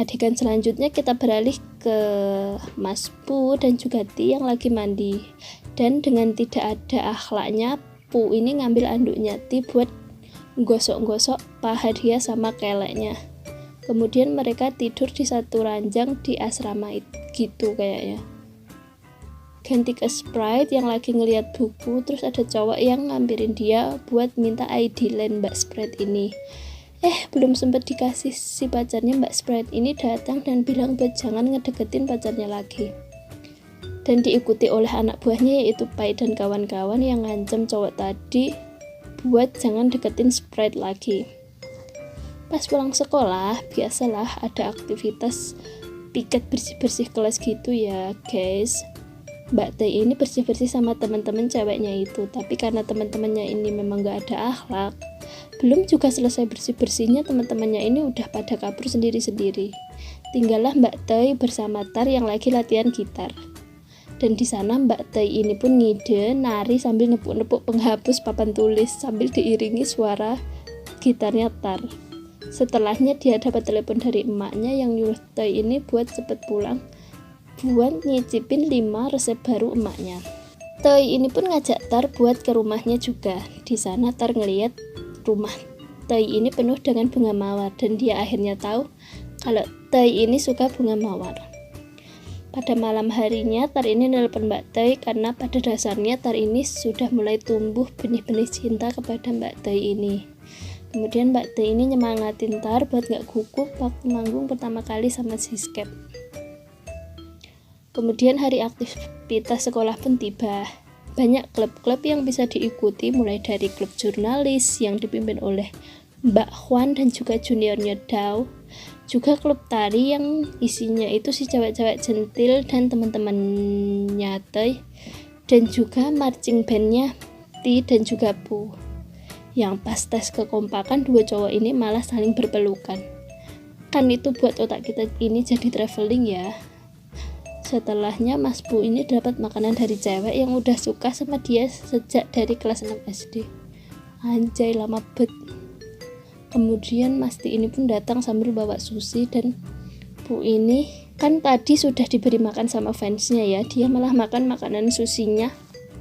Adegan selanjutnya kita beralih ke Mas Pu dan juga Ti yang lagi mandi. Dan dengan tidak ada akhlaknya, Pu ini ngambil anduknya Ti buat gosok-gosok paha dia sama keleknya. Kemudian mereka tidur di satu ranjang di asrama gitu kayaknya. Ganti ke Sprite yang lagi ngeliat buku, terus ada cowok yang ngampirin dia buat minta ID line Mbak Sprite ini. Belum sempat dikasih, si pacarnya Mbak Sprite ini datang dan bilang buat jangan ngedeketin pacarnya lagi. Dan diikuti oleh anak buahnya yaitu Pai dan kawan-kawan yang ngancam cowok tadi buat jangan deketin Sprite lagi. Pas pulang sekolah, biasalah ada aktivitas piket bersih-bersih kelas gitu ya guys. Mbak Teh ini bersih-bersih sama teman-teman ceweknya itu, tapi karena teman-temannya ini memang gak ada akhlak, belum juga selesai bersih-bersihnya teman-temannya ini udah pada kabur sendiri-sendiri. Tinggallah Mbak Teh bersama Tar yang lagi latihan gitar. Dan di sana Mbak Teh ini pun ngide nari sambil nepuk-nepuk penghapus papan tulis sambil diiringi suara gitarnya Tar. Setelahnya dia dapat telepon dari emaknya yang nyuruh Teh ini buat cepet pulang buat nyicipin 5 resep baru emaknya. Teh ini pun ngajak Tar buat ke rumahnya juga. Di sana Tar ngeliat rumah Teh ini penuh dengan bunga mawar dan dia akhirnya tahu kalau Teh ini suka bunga mawar. Pada malam harinya Tar ini nelpon Mbak Teh karena pada dasarnya Tar ini sudah mulai tumbuh benih-benih cinta kepada Mbak Teh ini. Kemudian Mbak Teh ini nyemangatin Tar buat gak gugup waktu manggung pertama kali sama Siskep. Kemudian hari aktivitas sekolah pun tiba. Banyak klub-klub yang bisa diikuti, mulai dari klub jurnalis yang dipimpin oleh Mbak Hwan dan juga juniornya Dao, juga klub tari yang isinya itu si cewek-cewek centil dan teman-temannya Teh, dan juga marching bandnya Ti dan juga Pu. Yang pas tes kekompakan dua cowok ini malah saling berpelukan. Kan itu buat otak kita ini jadi traveling ya. Setelahnya Mas Pu ini dapat makanan dari cewek yang udah suka sama dia sejak dari kelas 6 SD. Anjay, lama bet. Kemudian Mas Ti ini pun datang sambil bawa sushi dan Pu ini kan tadi sudah diberi makan sama fansnya ya. Dia malah makan makanan sushinya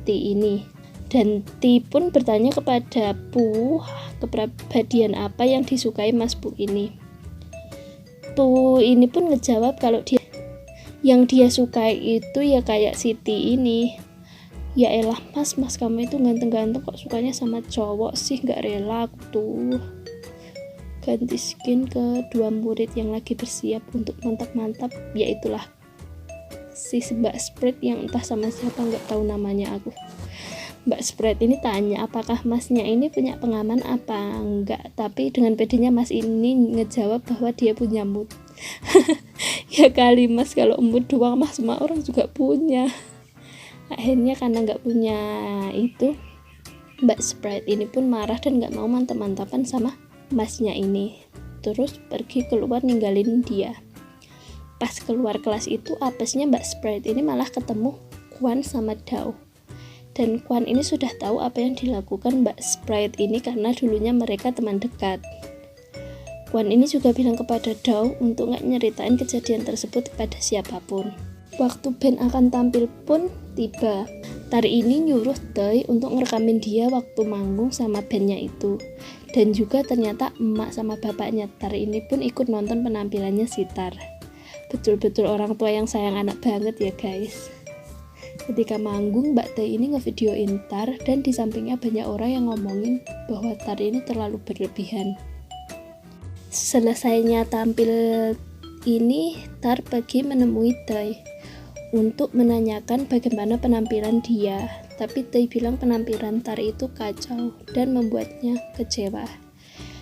Ti ini. Dan Ti pun bertanya kepada Pu kepribadian apa yang disukai Mas Pu ini. Pu ini pun ngejawab kalau yang dia sukai itu ya kayak Siti ini. Ya elah mas kamu itu ganteng-ganteng kok sukanya sama cowok sih, gak rela aku tuh. Ganti skin ke dua murid yang lagi bersiap untuk mantap-mantap, yaitulah si Mbak Sprite yang entah sama siapa gak tahu namanya aku. Mbak Sprite ini tanya apakah masnya ini punya pengaman apa enggak, tapi dengan pedenya mas ini ngejawab bahwa dia punya mood. Ya kali mas, kalau mood doang mas semua orang juga punya. Akhirnya karena nggak punya itu, Mbak Sprite ini pun marah dan nggak mau mantap-mantapan sama masnya ini, terus pergi keluar ninggalin dia. Pas keluar kelas itu apesnya Mbak Sprite ini malah ketemu Kwan sama Dao. Dan Kwan ini sudah tahu apa yang dilakukan Mbak Sprite ini karena dulunya mereka teman dekat. Kwan ini juga bilang kepada Dao untuk gak nyeritain kejadian tersebut kepada siapapun. Waktu band akan tampil pun tiba. Tar ini nyuruh Teh untuk ngerekamin dia waktu manggung sama bandnya itu. Dan juga ternyata emak sama bapaknya Tar ini pun ikut nonton penampilannya si Tar. Betul-betul orang tua yang sayang anak banget ya guys. Ketika manggung, Mbak Teh ini ngevideoin Tar dan di sampingnya banyak orang yang ngomongin bahwa Tar ini terlalu berlebihan. Selesainya tampil ini, Tar pergi menemui Teh untuk menanyakan bagaimana penampilan dia, tapi Teh bilang penampilan Tar itu kacau dan membuatnya kecewa.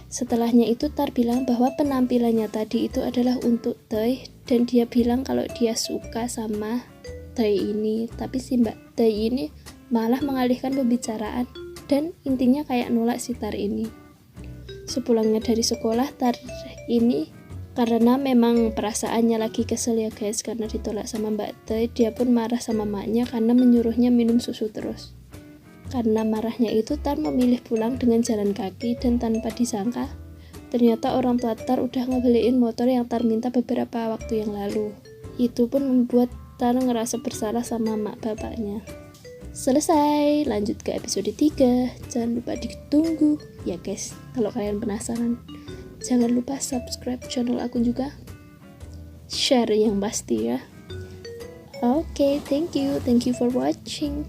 Setelahnya itu Tar bilang bahwa penampilannya tadi itu adalah untuk Teh dan dia bilang kalau dia suka sama Teh ini, tapi si Mbak Teh ini malah mengalihkan pembicaraan dan intinya kayak nolak si Tar ini. Sepulangnya dari sekolah, Tar ini karena memang perasaannya lagi kesel ya guys karena ditolak sama Mbak Teh, dia pun marah sama maknya karena menyuruhnya minum susu terus. Karena marahnya itu Tar memilih pulang dengan jalan kaki dan tanpa disangka Ternyata orang tua Tar udah ngebeliin motor yang Tar minta beberapa waktu yang lalu. Itu pun membuat Tar ngerasa bersalah sama mak bapaknya. Selesai, lanjut ke episode 3. Jangan lupa ditunggu ya guys. Kalau kalian penasaran, jangan lupa subscribe channel aku juga. Share yang pasti ya. Oke, thank you for watching.